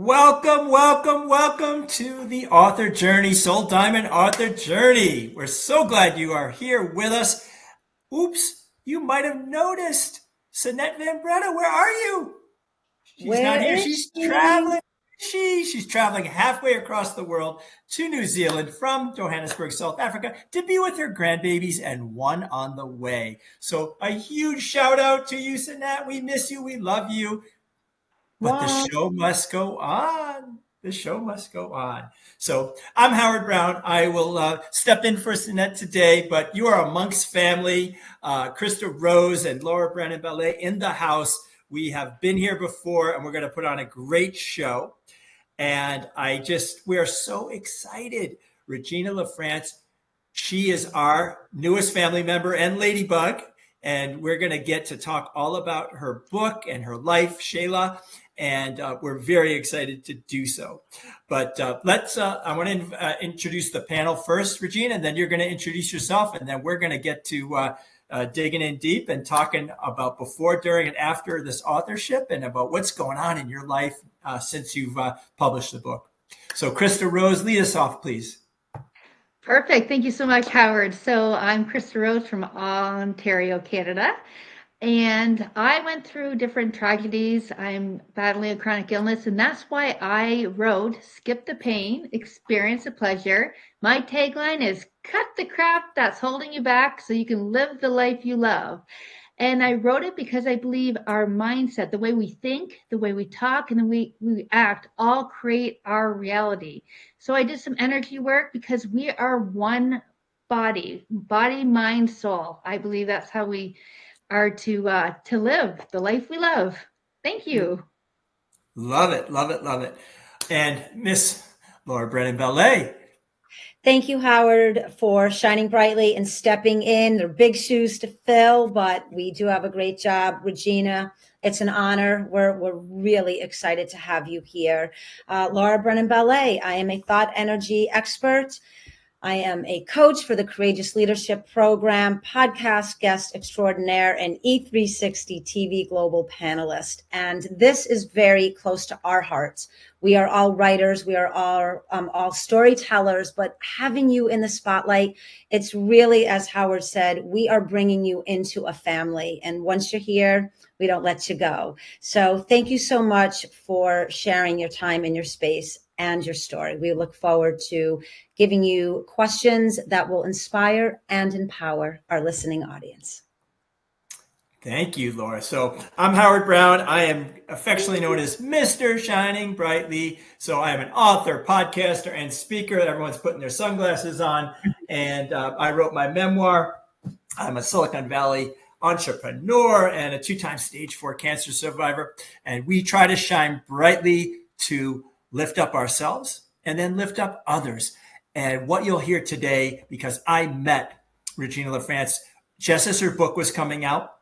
Welcome, welcome, welcome to the Author Journey, Soul Diamond Author Journey. We're so glad you are here with us. Oops, you might have noticed. Sinette Van Breda, where are you? She's not Where here. is She's she? traveling. She's traveling halfway across the world to New Zealand from Johannesburg, South Africa, to be with her grandbabies and one on the way. So a huge shout out to you, Sinette. We miss you. We love you. But the Wow. show must go on. The show must go on. So I'm Howard Brown. I will step in for Sinette today, but you are amongst family. Krista Rose and Laura Brennan Ballet in the house. We have been here before, and we're going to put on a great show. And we are so excited. Regina LaFrance, she is our newest family member and Ladybug. And we're going to get to talk all about her book and her life, SHAYLA. And we're very excited to do so. But I want to introduce the panel first, Regina, and then you're going to introduce yourself. And then we're going to get to digging in deep and talking about before, during, and after this authorship and about what's going on in your life since you've published the book. So Krista Rose, lead us off, please. Perfect. Thank you so much, Howard. So I'm Krista Rose from Ontario, Canada. And I went through different tragedies. I'm battling a chronic illness, and that's why I wrote Skip the Pain, Experience the Pleasure. My tagline is cut the crap that's holding you back so you can live the life you love. And I wrote it because I believe our mindset, the way we think, the way we talk, and the way we act all create our reality. So I did some energy work because we are one body, mind, soul. I believe that's how we are to live the life we love. Thank you. Love it, love it, love it. And Miss Laura Brennan Ballet. Thank you, Howard, for shining brightly and stepping in. They're big shoes to fill, but we do have a great job. Regina, it's an honor. We're really excited to have you here. Laura Brennan Ballet, I am a thought energy expert. I am a coach for the Courageous Leadership Program, podcast guest extraordinaire, and E360 TV global panelist. And this is very close to our hearts. We are all writers. We are all storytellers, but having you in the spotlight, it's really, as Howard said, we are bringing you into a family. And once you're here, we don't let you go. So thank you so much for sharing your time and your space and your story. We look forward to giving you questions that will inspire and empower our listening audience. Thank you, Laura. So I'm Howard Brown. I am affectionately known as Mr. Shining Brightly. So I am an author, podcaster, and speaker. Everyone's putting their sunglasses on. And I wrote my memoir. I'm a Silicon Valley entrepreneur and a 2-time stage 4 cancer survivor. And we try to shine brightly to lift up ourselves and then lift up others. And what you'll hear today, because I met Regina LaFrance just as her book was coming out,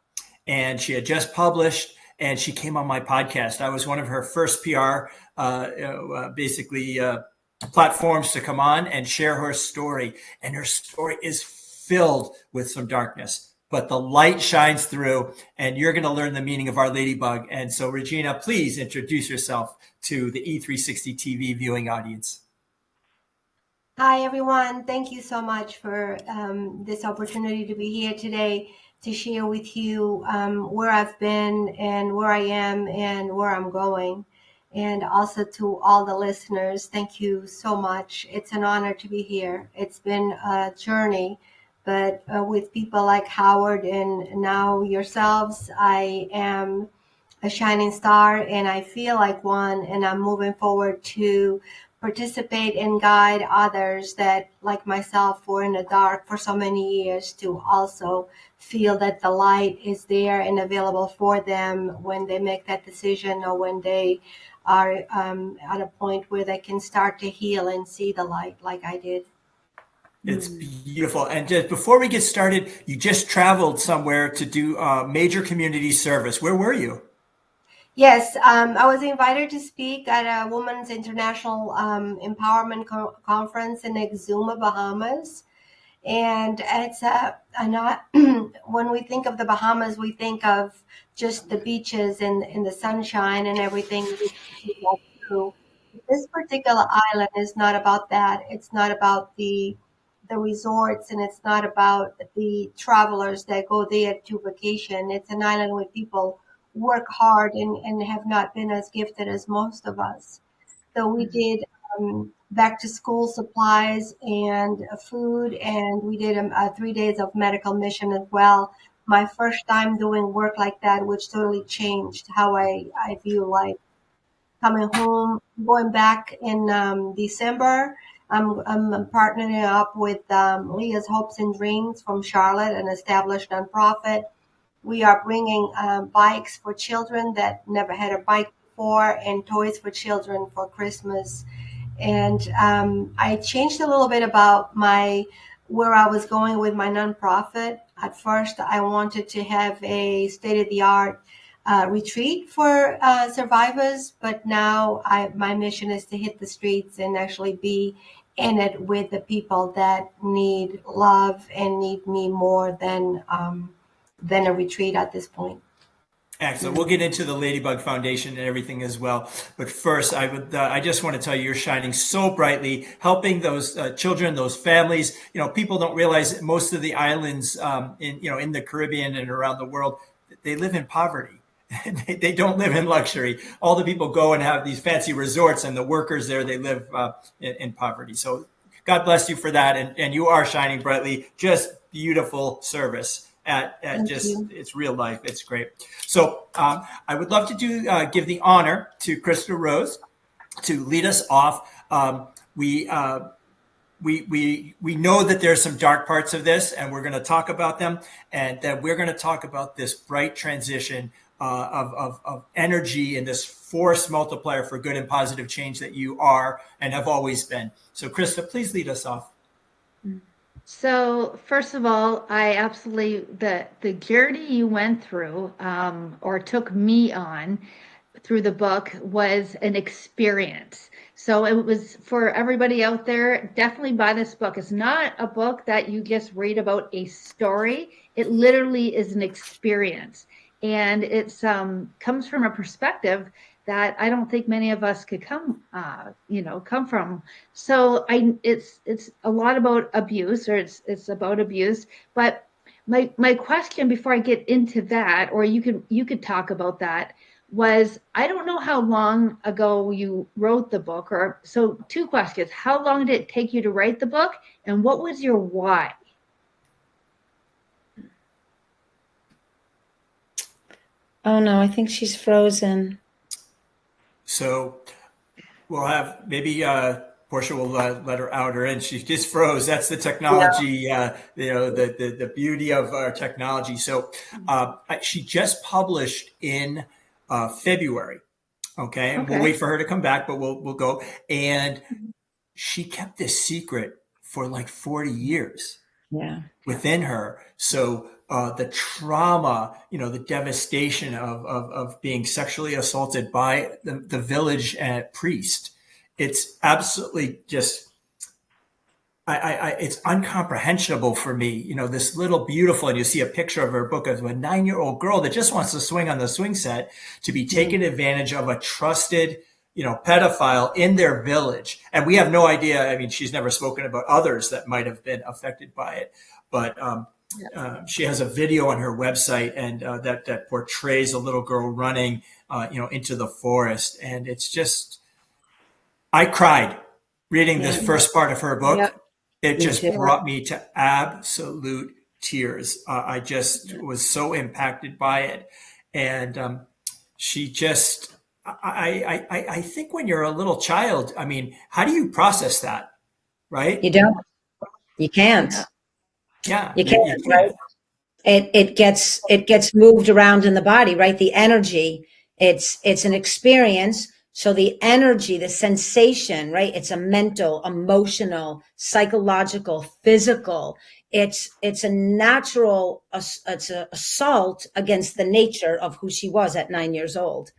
and she had just published, and she came on my podcast. I was one of her first PR, platforms to come on and share her story. And her story is filled with some darkness, but the light shines through, and you're going to learn the meaning of our ladybug. And so, Regina, please introduce yourself to the E360 TV viewing audience. Hi, everyone. Thank you so much for this opportunity to be here today to share with you where I've been and where I am and where I'm going. And also to all the listeners, thank you so much. It's an honor to be here. It's been a journey, but with people like Howard and now yourselves, I am a shining star and I feel like one, and I'm moving forward to participate and guide others that, like myself, were in the dark for so many years to also feel that the light is there and available for them when they make that decision or when they are at a point where they can start to heal and see the light like I did. It's beautiful. And just before we get started, you just traveled somewhere to do major community service. Where were you? Yes, I was invited to speak at a Women's International Empowerment Conference in Exuma, Bahamas. And it's not when we think of the Bahamas, we think of just the beaches and the sunshine and everything we go through. this particular island is not about that. It's not about the resorts, and it's not about the travelers that go there to vacation. It's an island where people work hard and have not been as gifted as most of us. So we did back to school supplies and food, and we did 3 days of medical mission as well. My first time doing work like that, which totally changed how I view life. Coming home, going back in December, I'm partnering up with Leah's Hopes and Dreams from Charlotte, an established nonprofit. We are bringing bikes for children that never had a bike before, and toys for children for Christmas. And I changed a little bit about where I was going with my nonprofit. At first, I wanted to have a state-of-the-art retreat for survivors, but now my mission is to hit the streets and actually be in it with the people that need love and need me more than a retreat at this point. Excellent. We'll get into the Ladybug Foundation and everything as well. But first, I just want to tell you, you're shining so brightly, helping those children, those families. People don't realize that most of the islands in the Caribbean and around the world, they live in poverty. They don't live in luxury. All the people go and have these fancy resorts, and the workers there, they live in poverty. So God bless you for that. And you are shining brightly. Just beautiful service. It's real life. It's great. So I would love to give the honor to Krista Rose to lead us off. We know that there's some dark parts of this, and we're going to talk about them, and that we're going to talk about this bright transition of energy and this force multiplier for good and positive change that you are and have always been. So Krista, please lead us off. So first of all, I absolutely, the journey you went through or took me on through the book was an experience. So it was, for everybody out there, definitely buy this book. It's not a book that you just read about a story. It literally is an experience. And it's comes from a perspective that I don't think many of us could come from. So it's a lot about abuse, or it's about abuse. But my question before I get into that, or you could talk about that, was I don't know how long ago you wrote the book, or so two questions. How long did it take you to write the book, and what was your why? Oh no, I think she's frozen. So we'll have maybe Portia will let her out or in. She just froze. That's the technology, the beauty of our technology. So she just published in February. Okay. And we'll wait for her to come back, but we'll go. And she kept this secret for like 40 years within her. So the trauma, the devastation of being sexually assaulted by the village priest, it's absolutely just, it's incomprehensible for me. This little beautiful, and you see a picture of her book of a 9-year-old girl that just wants to swing on the swing set, to be taken advantage of a trusted, pedophile in their village. And we have no idea. I mean, she's never spoken about others that might have been affected by it, but she has a video on her website, and that portrays a little girl running, into the forest. And it's just, I cried reading this first part of her book. Yep. It just brought me to absolute tears. I just was so impacted by it. And she just, I think when you're a little child, I mean, how do you process that? Right? You don't. You can't. Yeah. You can't, right? It gets moved around in the body, right? The energy, it's an experience. So the energy, the sensation, right? It's a mental, emotional, psychological, physical. It's a natural, it's an assault against the nature of who she was at 9 years old.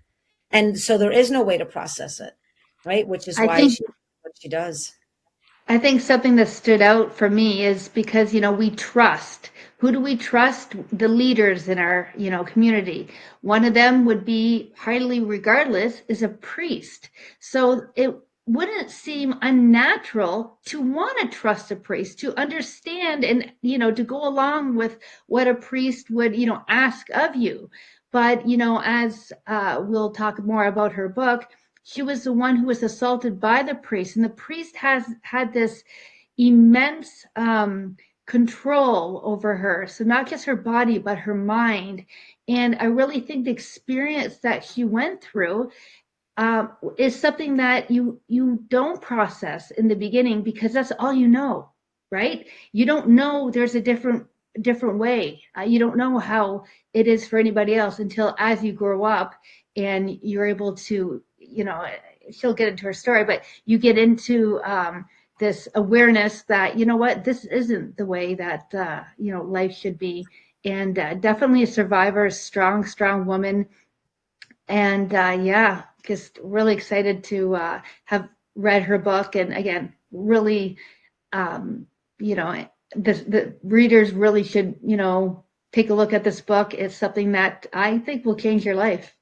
And so there is no way to process it, right? Which is why she does what she does. I think something that stood out for me is because, we trust. Who do we trust? The leaders in our, community. One of them would be, highly regardless, is a priest. So wouldn't seem unnatural to want to trust a priest, to understand and, to go along with what a priest would, ask of you. But, as we'll talk more about her book, she was the one who was assaulted by the priest, and the priest has had this immense control over her. So not just her body, but her mind. And I really think the experience that she went through is something that you don't process in the beginning because that's all you know, right? You don't know there's a different way. You don't know how it is for anybody else until as you grow up and you're able to, she'll get into her story, but you get into this awareness that, what, this isn't the way that, life should be. And definitely a survivor, strong woman. And yeah, just really excited to have read her book. And again, really, you know, the readers really should, take a look at this book. It's something that I think will change your life.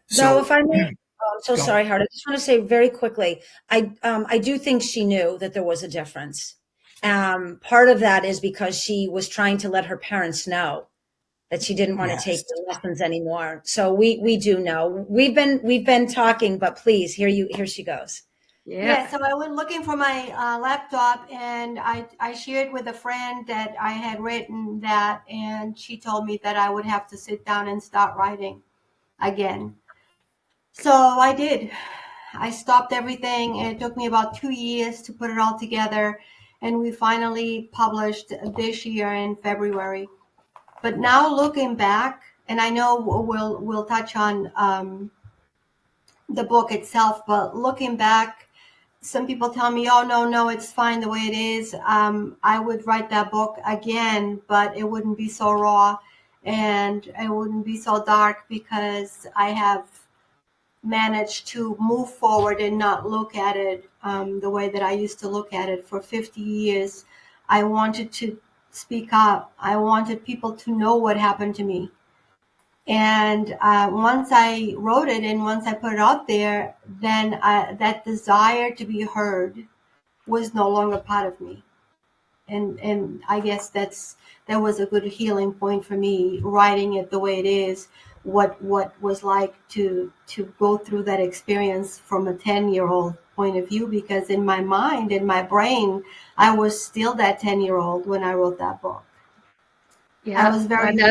Though, So if I may, I'm so go. sorry, Howard. I just want to say very quickly, I do think she knew that there was a difference. Part of that is because she was trying to let her parents know that she didn't want to take Yes. the lessons anymore. So we do know. We've been talking, but please, here she goes. Yeah, so I went looking for my laptop, and I shared with a friend that I had written that, and she told me that I would have to sit down and start writing again. So I did. I stopped everything, and it took me about 2 years to put it all together, and we finally published this year in February. But now looking back, and I know we'll touch on the book itself, but looking back, some people tell me, oh, no, it's fine the way it is. I would write that book again, but it wouldn't be so raw and it wouldn't be so dark because I have managed to move forward and not look at it the way that I used to look at it for 50 years. I wanted to speak up. I wanted people to know what happened to me. And once I wrote it and once I put it out there, then that desire to be heard was no longer part of me. And I guess that was a good healing point for me, writing it the way it is, what was like to go through that experience from a 10-year-old point of view, because in my mind, in my brain, I was still that 10-year-old when I wrote that book. Yeah, I was very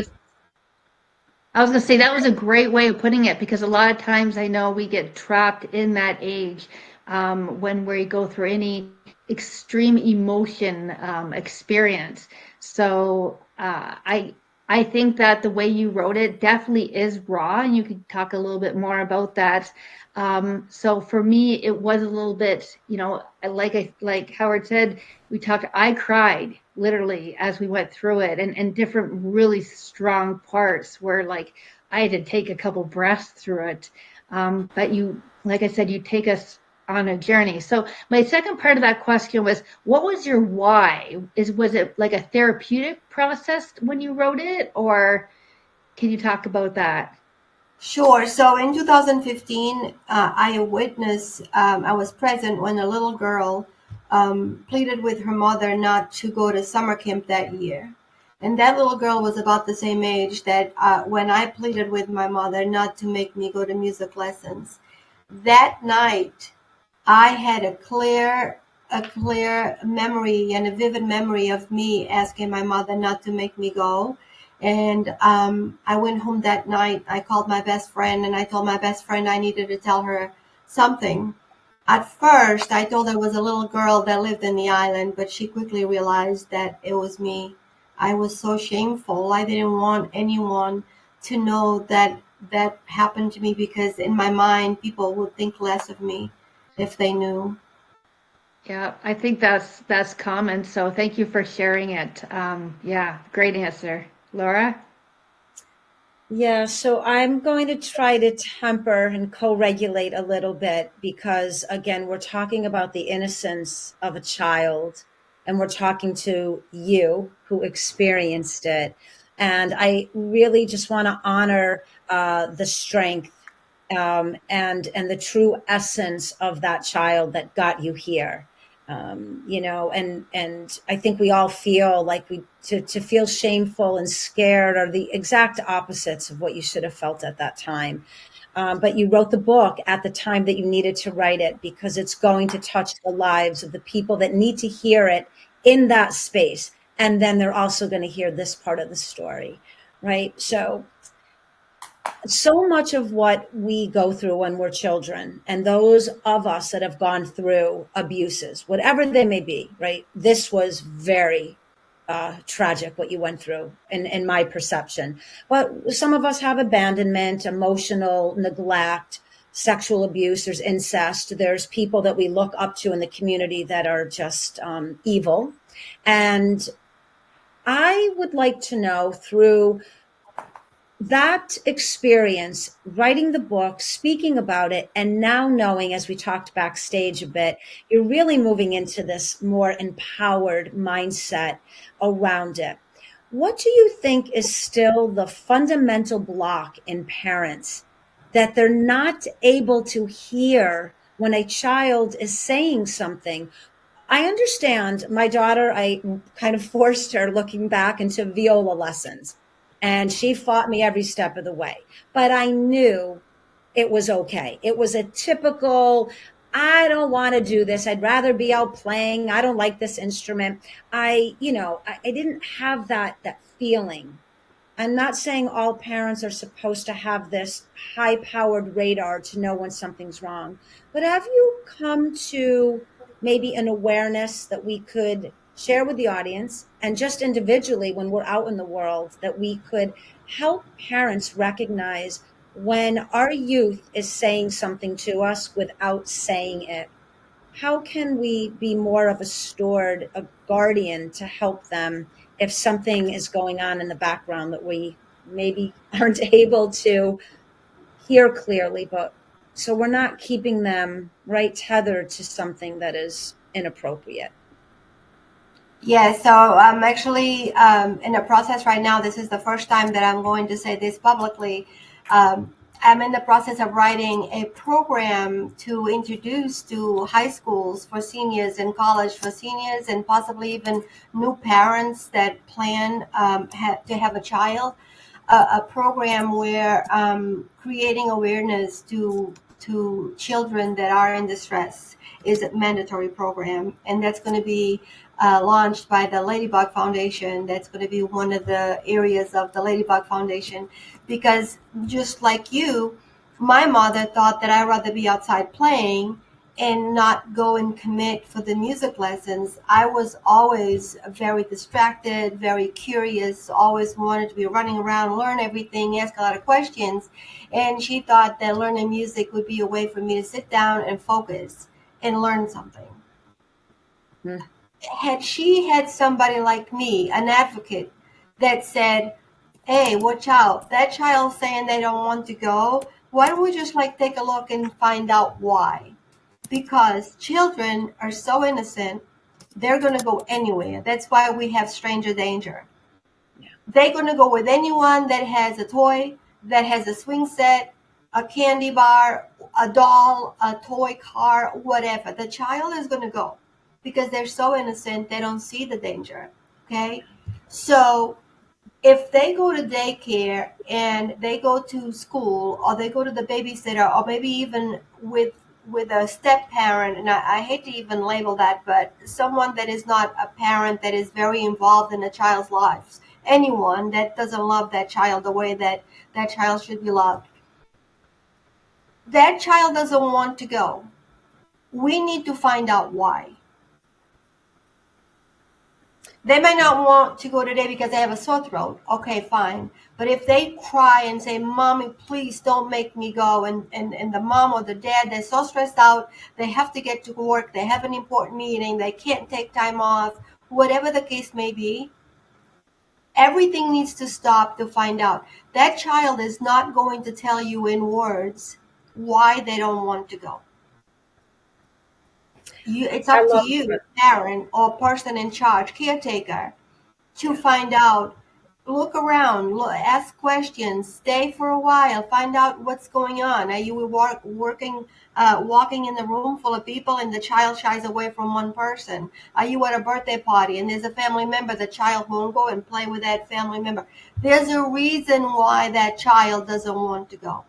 I was going to say that was a great way of putting it because a lot of times I know we get trapped in that age when we go through any extreme emotion experience. So I think that the way you wrote it definitely is raw, and you could talk a little bit more about that. So for me, it was a little bit, like Howard said, I cried literally as we went through it, and different really strong parts where like I had to take a couple breaths through it. But like I said, you take us on a journey. So my second part of that question was, what was your why? Was it like a therapeutic process when you wrote it, or can you talk about that? Sure. So in 2015, I was present when a little girl pleaded with her mother not to go to summer camp that year. And that little girl was about the same age that when I pleaded with my mother not to make me go to music lessons. That night, I had a clear memory and a vivid memory of me asking my mother not to make me go. And I went home that night. I called my best friend and I told my best friend I needed to tell her something. At first, I told her it was a little girl that lived in the island, but she quickly realized that it was me. I was so shameful. I didn't want anyone to know that that happened to me because in my mind, people would think less of me if they knew. Yeah, I think that's common. So thank you for sharing it. Yeah, great answer, Laura. Yeah, so I'm going to try to temper and co-regulate a little bit because, again, we're talking about the innocence of a child and we're talking to you who experienced it. And I really just want to honor the strength and the true essence of that child that got you here. You know, and I think we all feel like to feel shameful and scared are the exact opposites of what you should have felt at that time. But you wrote the book at the time that you needed to write it, because it's going to touch the lives of the people that need to hear it in that space. And then they're also going to hear this part of the story, right? So much of what we go through when we're children, and those of us that have gone through abuses, whatever they may be, right? This was very tragic what you went through in my perception. But some of us have abandonment, emotional neglect, sexual abuse, there's incest, there's people that we look up to in the community that are just evil. And I would like to know, through that experience, writing the book, speaking about it, and now knowing, as we talked backstage a bit, you're really moving into this more empowered mindset around it. What do you think is still the fundamental block in parents, that they're not able to hear when a child is saying something? I understand my daughter, I kind of forced her, looking back, into viola lessons, and she fought me every step of the way. But I knew it was okay. It was a typical, I don't want to do this. I'd rather be out playing. I don't like this instrument. I didn't have that feeling. I'm not saying all parents are supposed to have this high powered radar to know when something's wrong, but have you come to maybe an awareness that we could share with the audience, and just individually when we're out in the world, that we could help parents recognize when our youth is saying something to us without saying it? How can we be more of a steward, a guardian, to help them if something is going on in the background that we maybe aren't able to hear clearly, but so we're not keeping them right tethered to something that is inappropriate? Yeah, so I'm actually in a process right now. This is the first time that I'm going to say this publicly. I'm in the process of writing a program to introduce to high schools for seniors and college for seniors, and possibly even new parents that plan to have a child. A program where creating awareness to children that are in distress is a mandatory program, and that's going to be launched by the Ladybug Foundation. That's going to be one of the areas of the Ladybug Foundation, because just like you, my mother thought that I'd rather be outside playing and not go and commit for the music lessons. I was always very distracted, very curious, always wanted to be running around, learn everything, ask a lot of questions. And she thought that learning music would be a way for me to sit down and focus and learn something. Mm. Had she had somebody like me, an advocate, that said, hey, watch out, that child's saying they don't want to go, why don't we just take a look and find out why? Because children are so innocent, they're going to go anywhere. That's why we have stranger danger. Yeah. They're going to go with anyone that has a toy, that has a swing set, a candy bar, a doll, a toy car, whatever. The child is going to go because they're so innocent, they don't see the danger. Okay? So if they go to daycare and they go to school, or they go to the babysitter, or maybe even with a step parent, and I hate to even label that, but someone that is not a parent, that is very involved in a child's lives, anyone that doesn't love that child the way that that child should be loved, that child doesn't want to go. We need to find out why. They might not want to go today because they have a sore throat. Okay, fine. But if they cry and say, Mommy, please don't make me go, and the mom or the dad, they're so stressed out, they have to get to work, they have an important meeting, they can't take time off, whatever the case may be, everything needs to stop to find out. That child is not going to tell you in words why they don't want to go. It's I up to love you, parent or person in charge, caretaker, to find out look around, ask questions, stay for a while, find out what's going on. Are you walking in a room full of people and the child shies away from one person? Are you at a birthday party and there's a family member, the child won't go and play with that family member? There's a reason why that child doesn't want to go.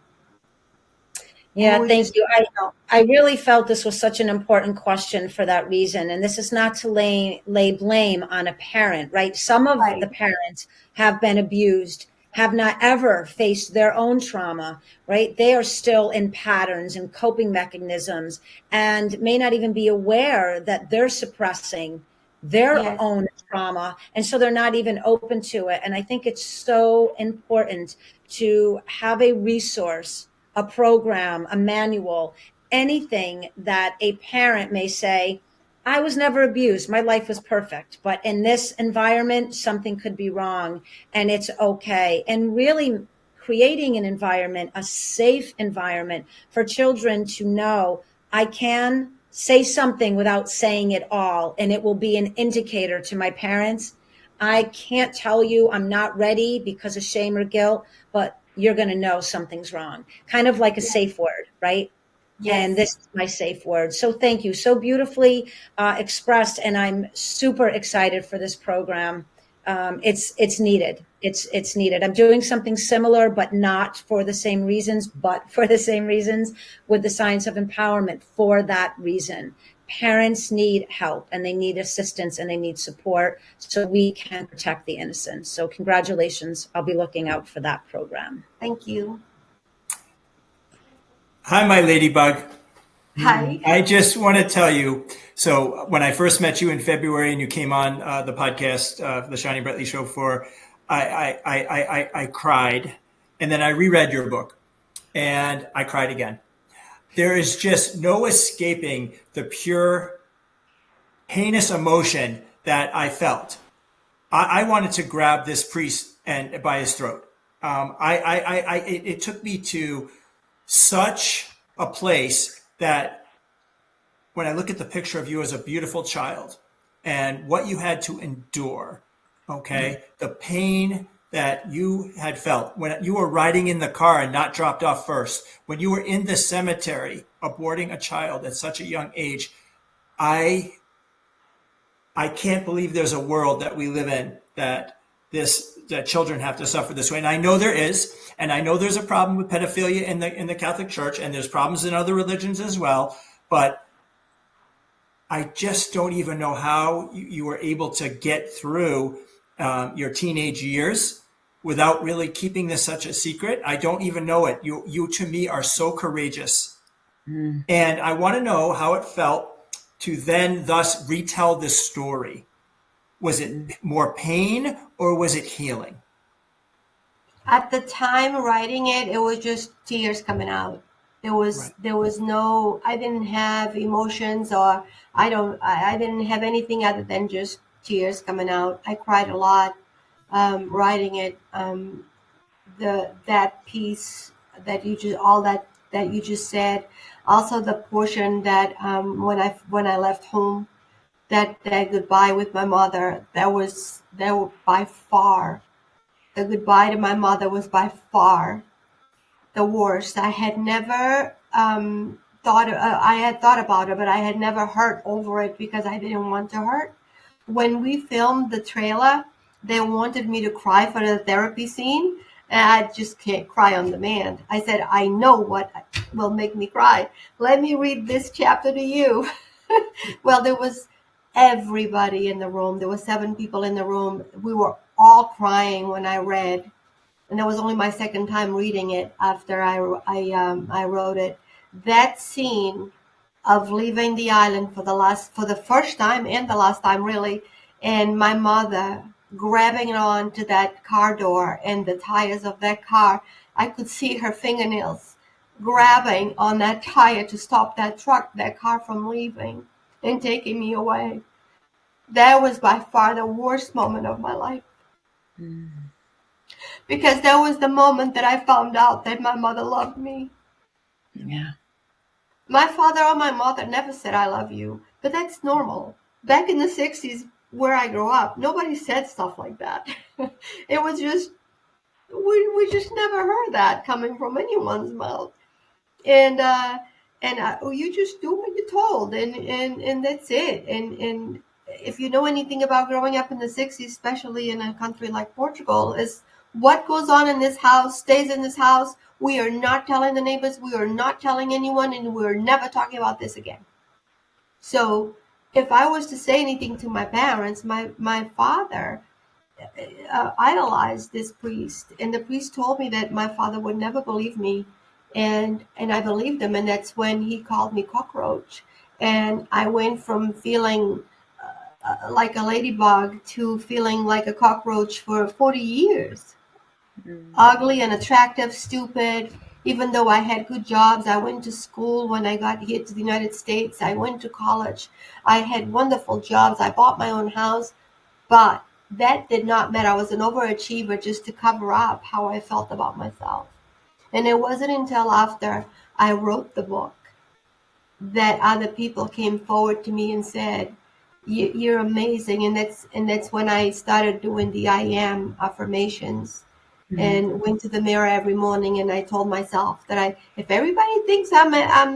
Yeah, We thank just you. don't know. I really felt this was such an important question for that reason. And this is not to lay blame on a parent, right? Some of Right. the parents have been abused, have not ever faced their own trauma, right? They are still in patterns and coping mechanisms and may not even be aware that they're suppressing their Yes. own trauma. And so they're not even open to it. And I think it's so important to have a resource, a program, a manual, anything that a parent may say, I was never abused. My life was perfect. But in this environment, something could be wrong and it's okay. And really creating an environment, a safe environment for children to know I can say something without saying it all. And it will be an indicator to my parents. I can't tell you I'm not ready because of shame or guilt, but you're going to know something's wrong. Kind of like a safe word, right? And Yes. this is my safe word. So thank you. So beautifully expressed. And I'm super excited for this program. It's needed. It's needed. I'm doing something similar, but not for the same reasons, but for the same reasons with the science of empowerment for that reason. Parents need help and they need assistance and they need support so we can protect the innocent. So congratulations. I'll be looking out for that program. Thank you. Hi, my ladybug. Hi. I just want to tell you. So when I first met you in February and you came on the podcast, the Shining Brightly show I cried, and then I reread your book, and I cried again. There is just no escaping the pure, heinous emotion that I felt. I wanted to grab this priest and by his throat. It took me to such a place that when I look at the picture of you as a beautiful child and what you had to endure, okay, the pain that you had felt when you were riding in the car and not dropped off first, when you were in the cemetery aborting a child at such a young age, I can't believe there's a world that we live in that children have to suffer this way. And I know there is, and I know there's a problem with pedophilia in the Catholic Church, and there's problems in other religions as well. But I just don't even know how you were able to get through your teenage years without really keeping this such a secret. I don't even know it. You to me are so courageous. And I want to know how it felt to then thus retell this story. Was it more pain or was it healing? At the time writing it, it was just tears coming out. There was no, I didn't have emotions or I didn't have anything other than just tears coming out. I cried a lot writing it. That piece that you just, all that you just said, also the portion that when I left home, that goodbye with my mother, that was by far, the goodbye to my mother was by far the worst. I had never I had thought about it, but I had never hurt over it because I didn't want to hurt. When we filmed the trailer, they wanted me to cry for the therapy scene, and I just can't cry on demand. I said, I know what will make me cry. Let me read this chapter to you. Well, there was everybody in the room. There were 7 people in the room. We were all crying when I read, and that was only my second time reading it after I wrote it. That scene of leaving the island for the first time and the last time really, and my mother grabbing on to that car door and the tires of that car. I could see her fingernails grabbing on that tire to stop that car from leaving and taking me away. That was by far the worst moment of my life. Because that was the moment that I found out that my mother loved me. Yeah. My father or my mother never said I love you, but that's normal. Back in the 60s, where I grew up, nobody said stuff like that. It was just, we just never heard that coming from anyone's mouth. And you just do what you're told, and that's it. And if you know anything about growing up in the 60s, especially in a country like Portugal, is what goes on in this house stays in this house. We are not telling the neighbors, we are not telling anyone, and we're never talking about this again. So if I was to say anything to my parents, my father idolized this priest, and the priest told me that my father would never believe me, and I believed him, and that's when he called me cockroach, and I went from feeling like a ladybug to feeling like a cockroach for 40 years. Ugly and attractive, stupid. Even though I had good jobs, I went to school when I got here to the United States. I went to college. I had wonderful jobs. I bought my own house. But that did not matter. I was an overachiever just to cover up how I felt about myself. And it wasn't until after I wrote the book that other people came forward to me and said, "You're amazing." And that's when I started doing the I am affirmations. And went to the mirror every morning, and I told myself that if everybody thinks I'm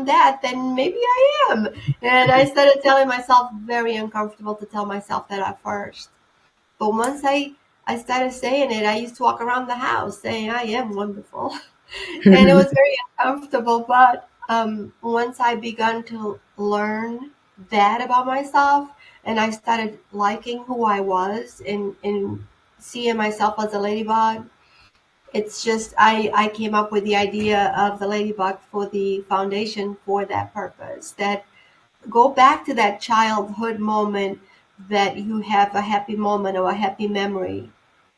that, then maybe I am. And I started telling myself, very uncomfortable to tell myself that at first. But once I started saying it, I used to walk around the house saying, I am wonderful. And it was very uncomfortable. But once I began to learn that about myself, and I started liking who I was and seeing myself as a ladybug, it's just I came up with the idea of the ladybug for the foundation for that purpose. That go back to that childhood moment that you have a happy moment or a happy memory,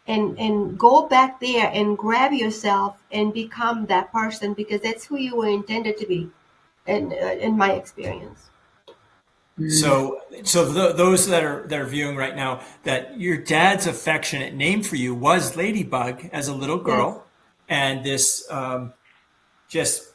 and go back there and grab yourself and become that person, because that's who you were intended to be, in my experience. So those that are viewing right now, that your dad's affectionate name for you was Ladybug as a little girl, Yes. and this just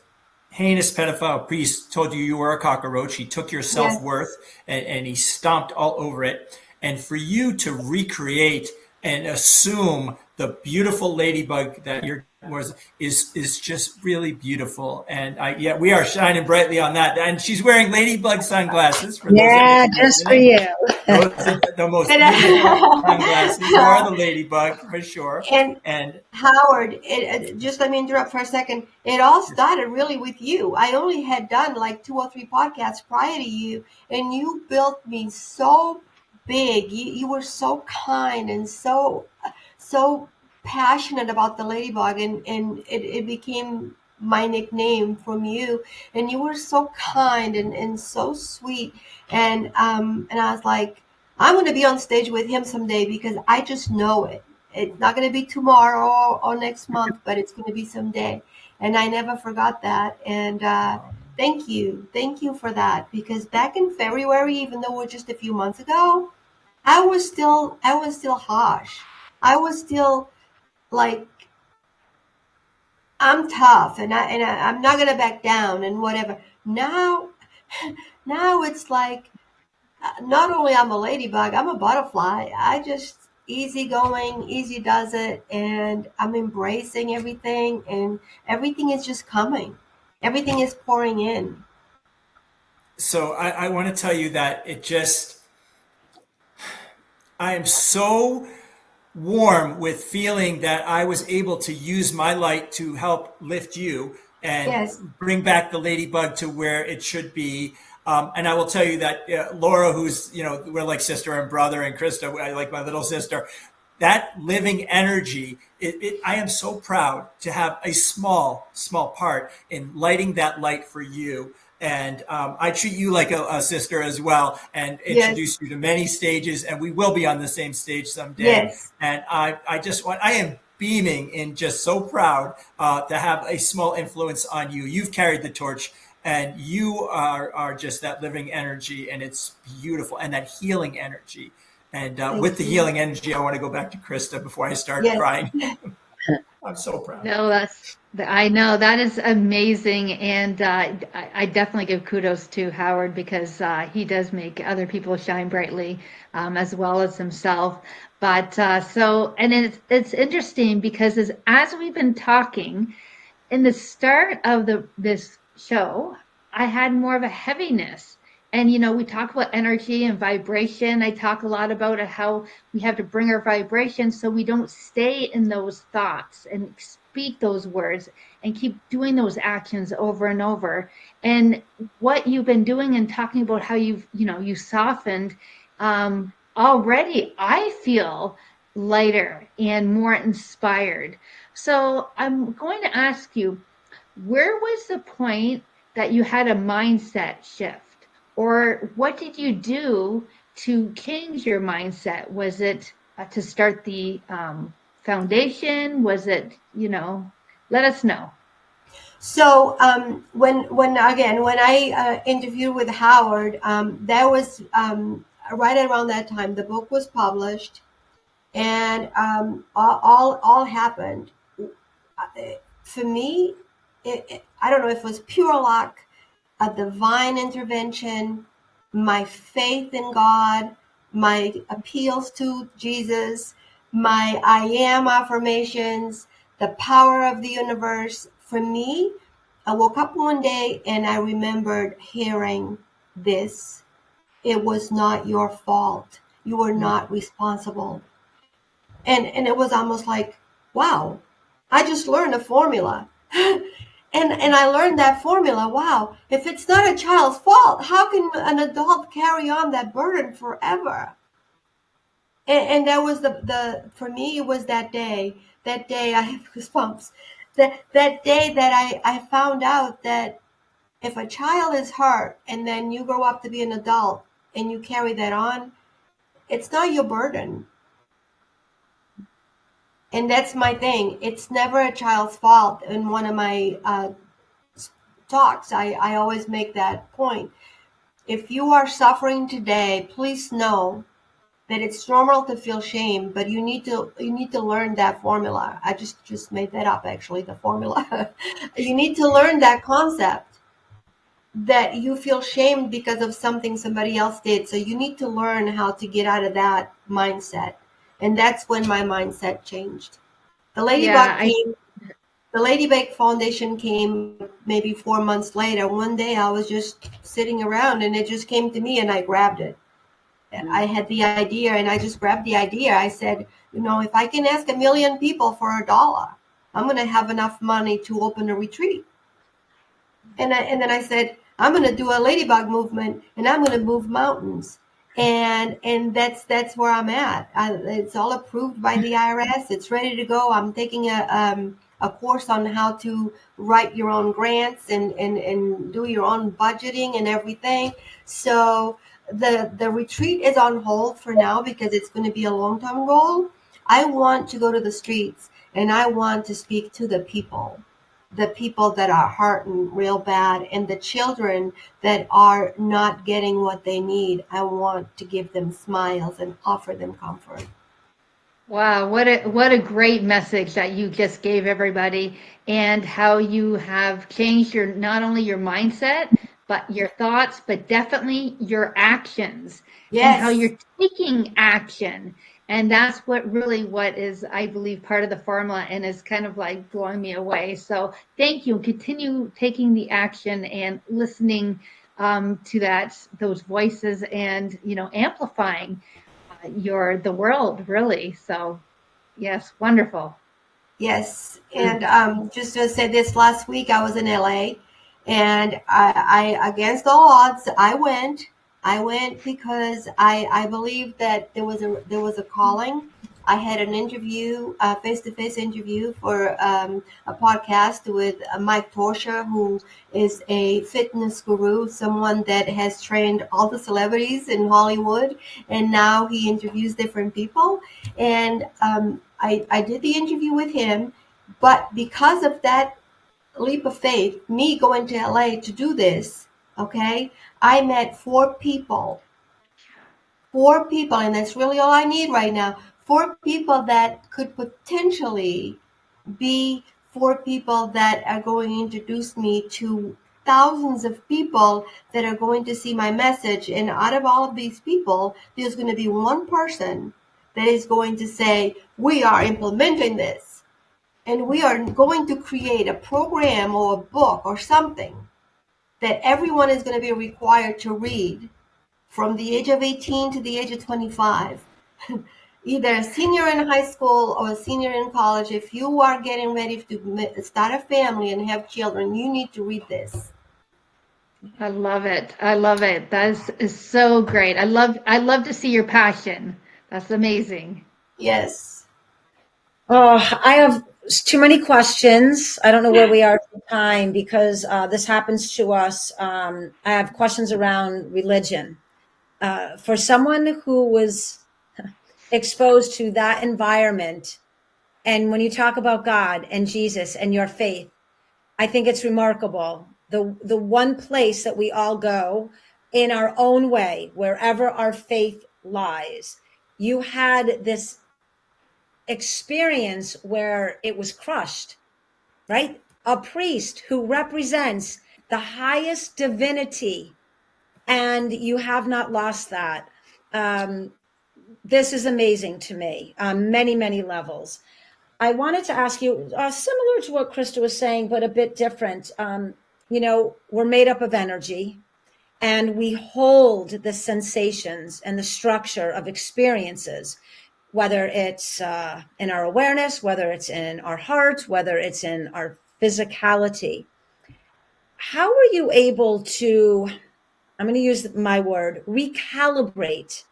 heinous pedophile priest told you were a cockroach. He took your Yes. self-worth and he stomped all over it. And for you to recreate and assume the beautiful ladybug that your was is just really beautiful. And we are shining brightly on that. And she's wearing ladybug sunglasses for those that may Yeah, be just for listening. you. Those are the most And, beautiful sunglasses. You are the ladybug for sure. and And Howard, just let me interrupt for a second. It all started really with you. I only had done like 2 or 3 podcasts prior to you, and you built me so big. You were so kind and so passionate about the ladybug, and it became my nickname from you. And you were so kind and so sweet. And I was like, I'm going to be on stage with him someday, because I just know it. It's not going to be tomorrow or next month, but it's going to be someday. And I never forgot that. And thank you. Thank you for that. Because back in February, even though we're just a few months ago, I was still harsh. I was still like, I'm tough, and I'm not going to back down and whatever. Now it's like, not only I'm a ladybug, I'm a butterfly. I just easy going, easy does it, and I'm embracing everything, and everything is just coming. Everything is pouring in. so I want to tell you that I am so warm with feeling that I was able to use my light to help lift you and Yes. bring back the ladybug to where it should be. And I will tell you that Laura, who's, we're like sister and brother, and Krista, I like my little sister, that living energy, I am so proud to have a small part in lighting that light for you. And I treat you like a sister as well, and introduce you to many stages, and we will be on the same stage someday. Yes. And I am beaming and just so proud to have a small influence on you. You've carried the torch, and you are just that living energy, and it's beautiful, and that healing energy. And with the healing energy, I want to go back to Krista before I start crying. I'm so proud. No, I know that is amazing, and I definitely give kudos to Howard because he does make other people shine brightly, as well as himself. But and it's interesting because as we've been talking in the start of this show, I had more of a heaviness. And we talk about energy and vibration. I talk a lot about how we have to bring our vibration so we don't stay in those thoughts and speak those words and keep doing those actions over and over. And what you've been doing and talking about how you softened, already I feel lighter and more inspired. So I'm going to ask you, where was the point that you had a mindset shift? Or what did you do to change your mindset? Was it to start the foundation? Was it, let us know. So when I interviewed with Howard, that was right around that time. The book was published, and all happened. For me, I don't know if it was pure luck, a divine intervention, my faith in God, my appeals to Jesus, my I am affirmations, the power of the universe. For me, I woke up one day and I remembered hearing this. It was not your fault. You were not responsible. And it was almost like, wow, I just learned a formula. And I learned that formula. Wow, if it's not a child's fault, how can an adult carry on that burden forever? And that was the for me, it was that day. That day I have goosebumps. That day that I found out that if a child is hurt and then you grow up to be an adult and you carry that on, it's not your burden. And that's my thing. It's never a child's fault. In one of my talks, I always make that point. If you are suffering today, please know that it's normal to feel shame, but you need to learn that formula. I just made that up, actually, the formula. You need to learn that concept that you feel shamed because of something somebody else did. So you need to learn how to get out of that mindset. And that's when my mindset changed. The Yeah, Ladybug came. The Ladybug Foundation came maybe 4 months later. One day I was just sitting around and it just came to me and I grabbed it. I had the idea and I just grabbed the idea. I said, if I can ask 1 million people for $1, I'm going to have enough money to open a retreat. And then I said, I'm going to do a ladybug movement and I'm going to move mountains. And that's where I'm at. It's all approved by the IRS. It's ready to go. I'm taking a course on how to write your own grants and do your own budgeting and everything. So the retreat is on hold for now because it's going to be a long-term goal. I want to go to the streets and I want to speak to the people that are hurting real bad, and the children that are not getting what they need. I want to give them smiles and offer them comfort. Wow, what a great message that you just gave everybody, and how you have changed your not only your mindset, but your thoughts, but definitely your actions, and how Yes. you're taking action. And that's what is, I believe, part of the formula and is kind of like blowing me away. So thank you. Continue taking the action and listening to those voices and, amplifying the world, really. So yes, wonderful. Yes, and just to say this, last week I was in LA, and I against all odds, I went. I went because I believed that there was a calling. I had an interview, a face-to-face interview for a podcast with Mike Torsha, who is a fitness guru, someone that has trained all the celebrities in Hollywood, and now he interviews different people. And I did the interview with him, but because of that leap of faith, me going to LA to do this, okay, I met four people, and that's really all I need right now. Four people that could potentially be 4 people that are going to introduce me to thousands of people that are going to see my message. And out of all of these people, there's going to be one person that is going to say, we are implementing this. And we are going to create a program or a book or something that everyone is going to be required to read from the age of 18 to the age of 25. Either a senior in high school or a senior in college, if you are getting ready to start a family and have children, you need to read this. I love it. I love it. Is so great. I love to see your passion. That's amazing. Yes. Oh, I have too many questions. I don't know where we are for time because this happens to us. I have questions around religion. For someone who was exposed to that environment, and when you talk about God and Jesus and your faith, I think it's remarkable. The one place that we all go in our own way, wherever our faith lies. You had this experience where it was crushed, right? A priest who represents the highest divinity, and you have not lost that. This is amazing to me on many, many levels. I wanted to ask you, similar to what Krista was saying, but a bit different. We're made up of energy, and we hold the sensations and the structure of experiences, whether it's in our awareness, whether it's in our heart, whether it's in our physicality. How are you able to, I'm going to use my word, recalibrate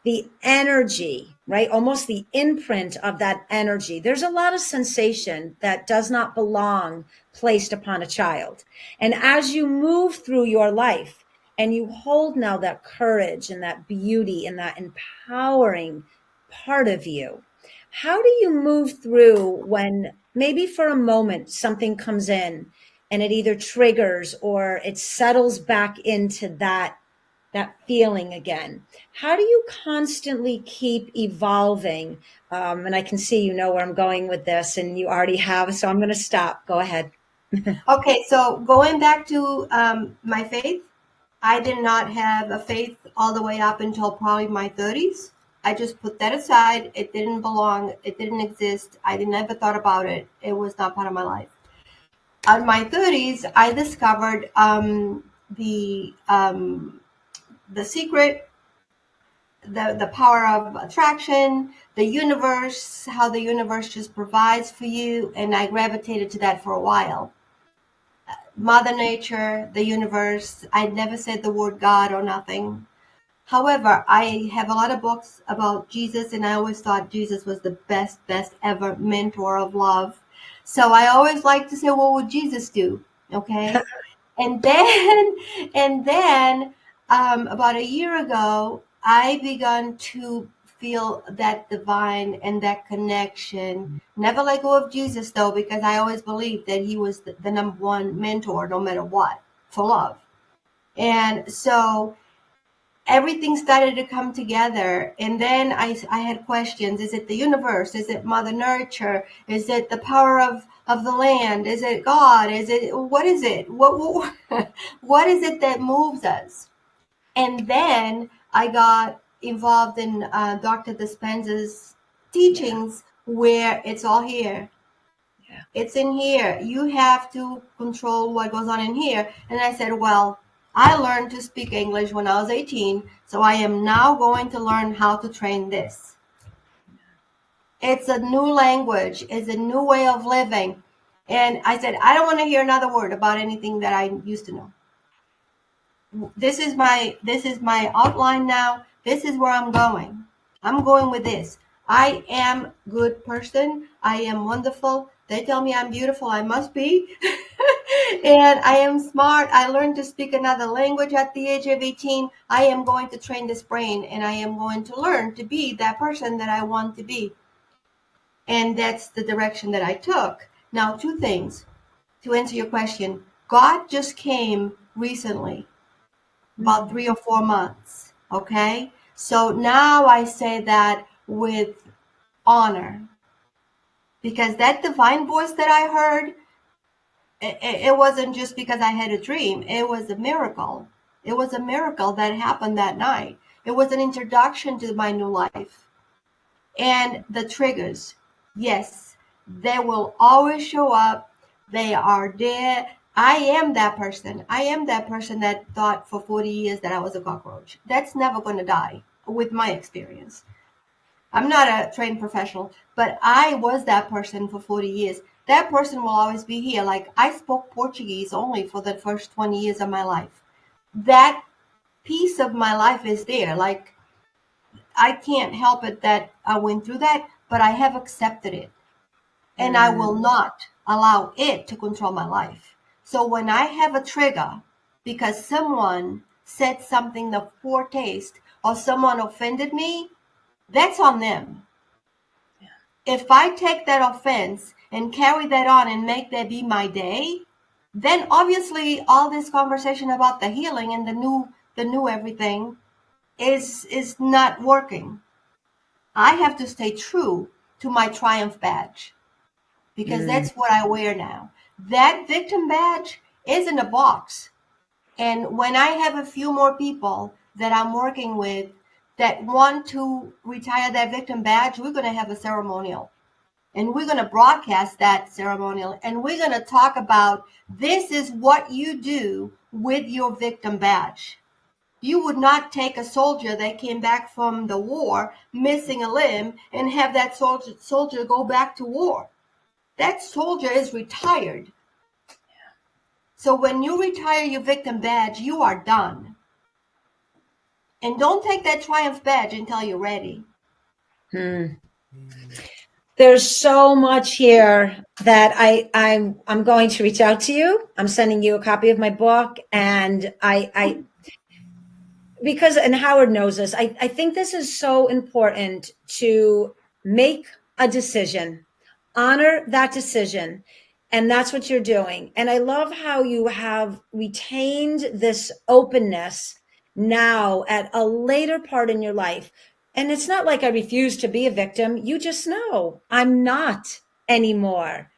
the energy, right? Almost the imprint of that energy. There's a lot of sensation that does not belong placed upon a child. And as you move through your life and you hold now that courage and that beauty and that empowering part of you, how do you move through when maybe for a moment something comes in and it either triggers or it settles back into that feeling again? How do you constantly keep evolving? And I can see you know where I'm going with this, and you already have, so I'm going to stop. Go ahead. Okay, so going back to my faith, I did not have a faith all the way up until probably my 30s. I just put that aside. It didn't belong. It didn't exist. I never thought about it. It was not part of my life. In my 30s, I discovered the secret, the power of attraction, the universe, how the universe just provides for you, and I gravitated to that for a while. Mother Nature, the universe. I never said the word God or nothing. However, I have a lot of books about Jesus, and I always thought Jesus was the best ever mentor of love. So I always like to say, what would Jesus do? Okay. And then about a year ago, I began to feel that divine and that connection. Never let go of Jesus, though, because I always believed that he was the number one mentor, no matter what, for love. And so everything started to come together. And then I had questions. Is it the universe? Is it Mother Nature? Is it the power of the land? Is it God? What is it? What is it that moves us? And then I got involved in Dr. Dispenza's teachings, where it's all here. Yeah. It's in here. You have to control what goes on in here. And I said, well, I learned to speak English when I was 18, so I am now going to learn how to train this. It's a new language. It's a new way of living. And I said, I don't want to hear another word about anything that I used to know. This is my outline now. This is where I'm going. I'm going with this. I am a good person. I am wonderful. They tell me I'm beautiful. I must be. And I am smart. I learned to speak another language at the age of 18. I am going to train this brain, and I am going to learn to be that person that I want to be. And that's the direction that I took. Now, 2 things to answer your question. God just came recently, about 3 or 4 months. Okay. So now I say that with honor, because that divine voice that I heard, it wasn't just because I had a dream. It was a miracle. It was a miracle that happened that night. It was an introduction to my new life. And the triggers, yes, they will always show up. They are there. I am that person. I am that person that thought for 40 years that I was a cockroach. That's never going to die with my experience. I'm not a trained professional, but I was that person for 40 years. That person will always be here. Like, I spoke Portuguese only for the first 20 years of my life. That piece of my life is there. Like, I can't help it that I went through that, but I have accepted it. And I will not allow it to control my life. So when I have a trigger because someone said something the poor taste or someone offended me, that's on them. If I take that offense and carry that on and make that be my day, then obviously all this conversation about the healing and the new everything is not working. I have to stay true to my triumph badge because that's what I wear now. That victim badge is in a box. And when I have a few more people that I'm working with that want to retire that victim badge, we're going to have a ceremonial. And we're going to broadcast that ceremonial. And we're going to talk about this is what you do with your victim badge. You would not take a soldier that came back from the war missing a limb and have that soldier go back to war. That soldier is retired. So when you retire your victim badge, you are done. And don't take that triumph badge until you're ready. There's so much here that I'm going to reach out to you. I'm sending you a copy of my book, and and Howard knows this, I think this is so important to make a decision, honor that decision. And that's what you're doing. And I love how you have retained this openness now at a later part in your life. And it's not like I refuse to be a victim. You just know I'm not anymore.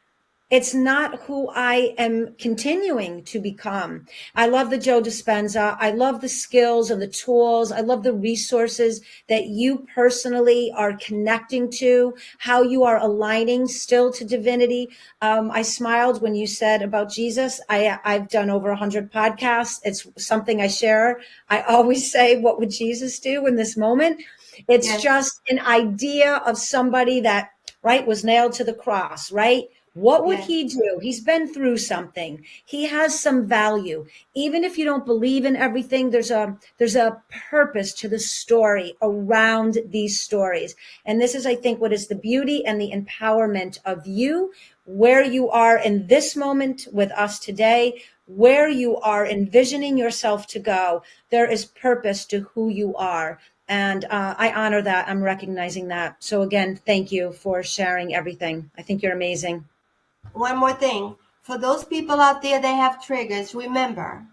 It's not who I am continuing to become. I love the Joe Dispenza. I love the skills and the tools. I love the resources that you personally are connecting to, how you are aligning still to divinity. I smiled when you said about Jesus. I've done over 100 podcasts. It's something I share. I always say, what would Jesus do in this moment? It's just an idea of somebody that, right, was nailed to the cross, right? What would he do? He's been through something. He has some value. Even if you don't believe in everything, there's a purpose to the story around these stories. And this is, I think, what is the beauty and the empowerment of you, where you are in this moment with us today, where you are envisioning yourself to go. There is purpose to who you are. And I honor that. I'm recognizing that. So again, thank you for sharing everything. I think you're amazing. One more thing. For those people out there that have triggers, remember,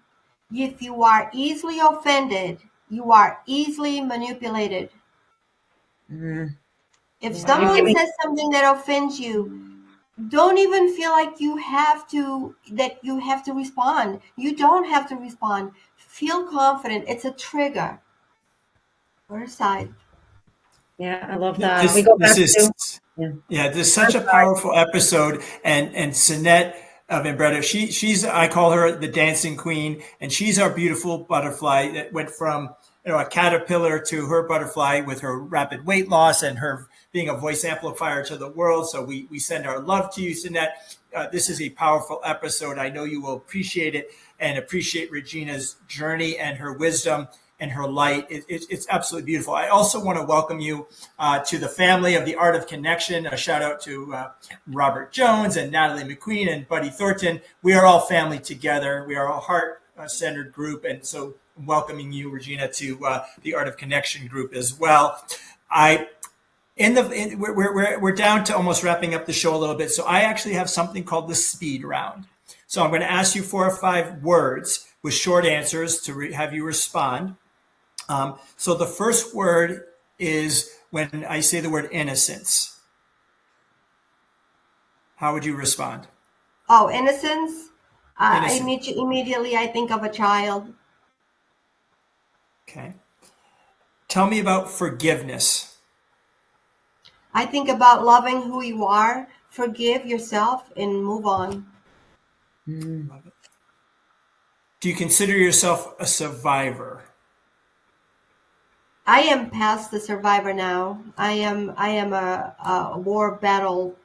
if you are easily offended, you are easily manipulated. If someone says something that offends you, don't even feel like you have to respond. You don't have to respond. Feel confident. It's a trigger. Put it aside. Yeah, I love that. We go back to this is such a powerful episode, and Sinette Vimbretta, she's I call her the dancing queen, and she's our beautiful butterfly that went from a caterpillar to her butterfly with her rapid weight loss and her being a voice amplifier to the world. So we send our love to you, Sinette. This is a powerful episode. I know you will appreciate it and appreciate Regina's journey and her wisdom and her light. It's absolutely beautiful. I also want to welcome you to the family of the Art of Connection. A shout out to Robert Jones and Natalie McQueen and Buddy Thornton. We are all family together. We are a heart-centered group. And so welcoming you, Regina, to the Art of Connection group as well. We're down to almost wrapping up the show a little bit. So I actually have something called the speed round. So I'm going to ask you 4 or 5 words with short answers to have you respond. So the first word is when I say the word innocence. how would you respond? Oh, innocence. Innocent. Immediately I think of a child. Okay. Tell me about forgiveness. I think about loving who you are, forgive yourself, and move on. Love it. Do you consider yourself a survivor? I am past the survivor now. I am a war battle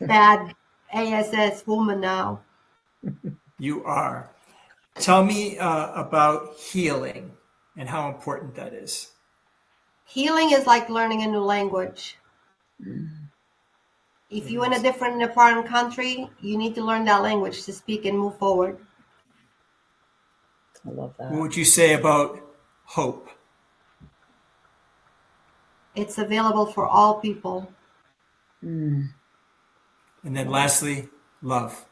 bad ASS woman now. You are. Tell me about healing and how important that is. Healing is like learning a new language. If you're in a foreign country, you need to learn that language to speak and move forward. I love that. What would you say about hope? It's available for all people. And then lastly, love.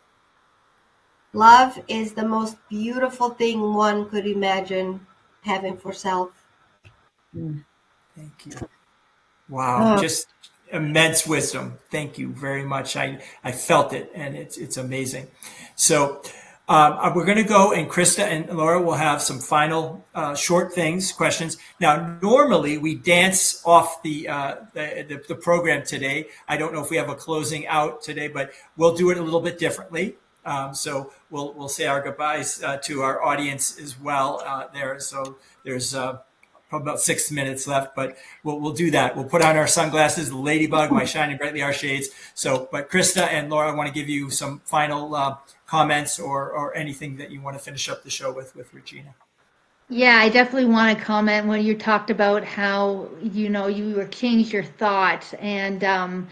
Love is the most beautiful thing one could imagine having for self. Thank you. Wow, just immense wisdom. Thank you very much. I felt it, and it's amazing. So we're going to go, and Krista and Laura will have some final short questions. Now, normally we dance off the program today. I don't know if we have a closing out today, but we'll do it a little bit differently. So we'll say our goodbyes to our audience as well there. So there's probably about 6 minutes left, but we'll do that. We'll put on our sunglasses, the ladybug, my shining brightly our shades. So, but Krista and Laura, I want to give you some final comments or anything that you want to finish up the show with Regina. Yeah, I definitely want to comment when you talked about how, you changed your thoughts. And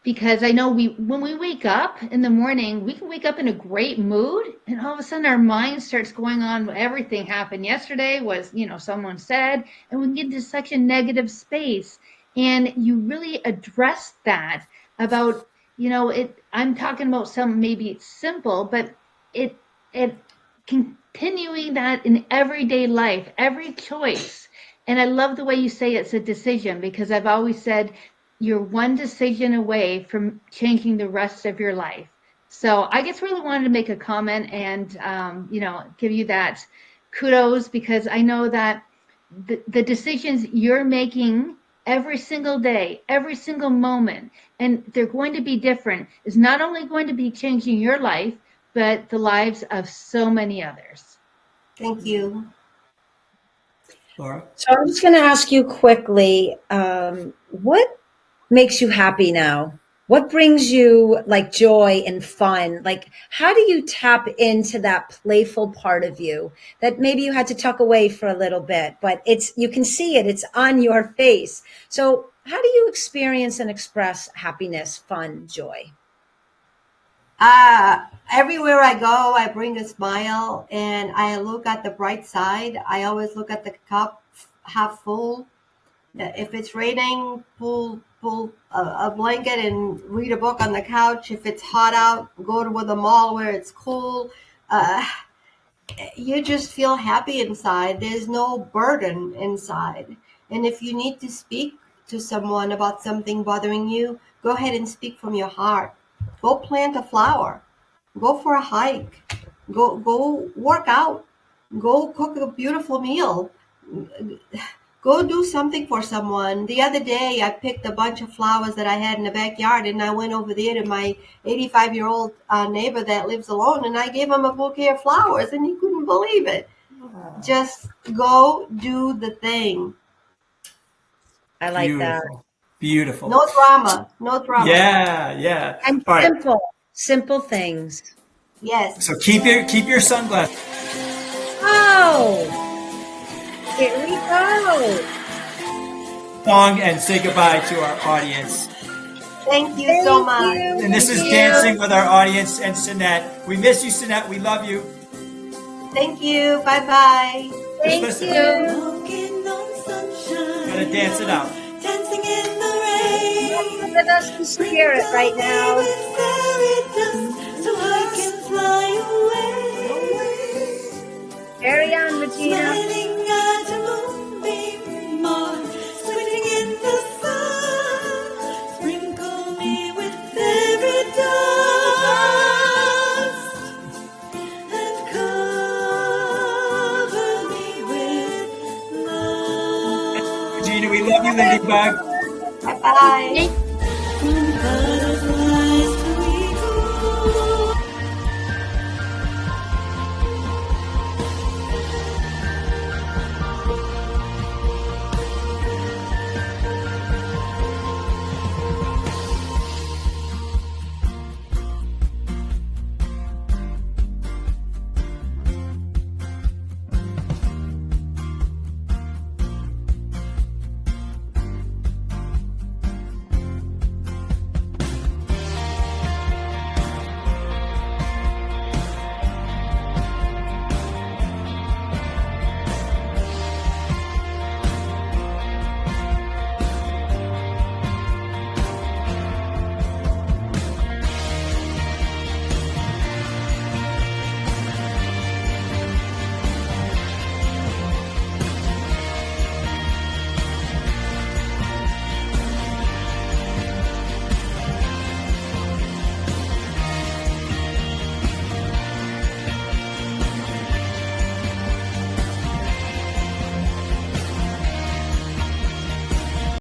because I know when we wake up in the morning, we can wake up in a great mood, and all of a sudden our mind starts going on. Everything happened yesterday was, someone said, and we can get into such a negative space. And you really address that about, I'm talking about maybe it's simple, but it continuing that in everyday life, every choice. And I love the way you say it's a decision, because I've always said, you're one decision away from changing the rest of your life. So I just really wanted to make a comment and, give you that kudos, because I know that the decisions you're making every single day, every single moment, and they're going to be different, is not only going to be changing your life, but the lives of so many others. Thank you. Laura? So I'm just going to ask you quickly, what makes you happy now? What brings you like joy and fun? Like, how do you tap into that playful part of you that maybe you had to tuck away for a little bit, but you can see it, it's on your face. So how do you experience and express happiness, fun, joy? Everywhere I go, I bring a smile and I look at the bright side. I always look at the cup half full. If it's raining, pull a blanket and read a book on the couch. If it's hot out, go to the mall where it's cool. You just feel happy inside. There's no burden inside. And if you need to speak to someone about something bothering you, go ahead and speak from your heart. Go plant a flower. Go for a hike. Go work out. Go cook a beautiful meal. Go do something for someone. The other day, I picked a bunch of flowers that I had in the backyard, and I went over there to my 85-year-old neighbor that lives alone, and I gave him a bouquet of flowers, and he couldn't believe it. Just go do the thing. I like that. Beautiful. No drama. No drama. Yeah. And All right. simple things. Yes. So keep your sunglasses. Oh, here we go. Song and say goodbye to our audience. Thank you so much. And this is Dancing with our audience and Sinette. We miss you, Sinette. We love you. Thank you. Bye-bye. Thank you. Gotta dance it out. Dancing in the rain. With us in spirit right now. So I can fly away. Carry on, Regina. Smiling at a moonbeam morn, squinting in the sun. Sprinkle me with every day. Regina. We love you, Ladybug. Bye bye. Thank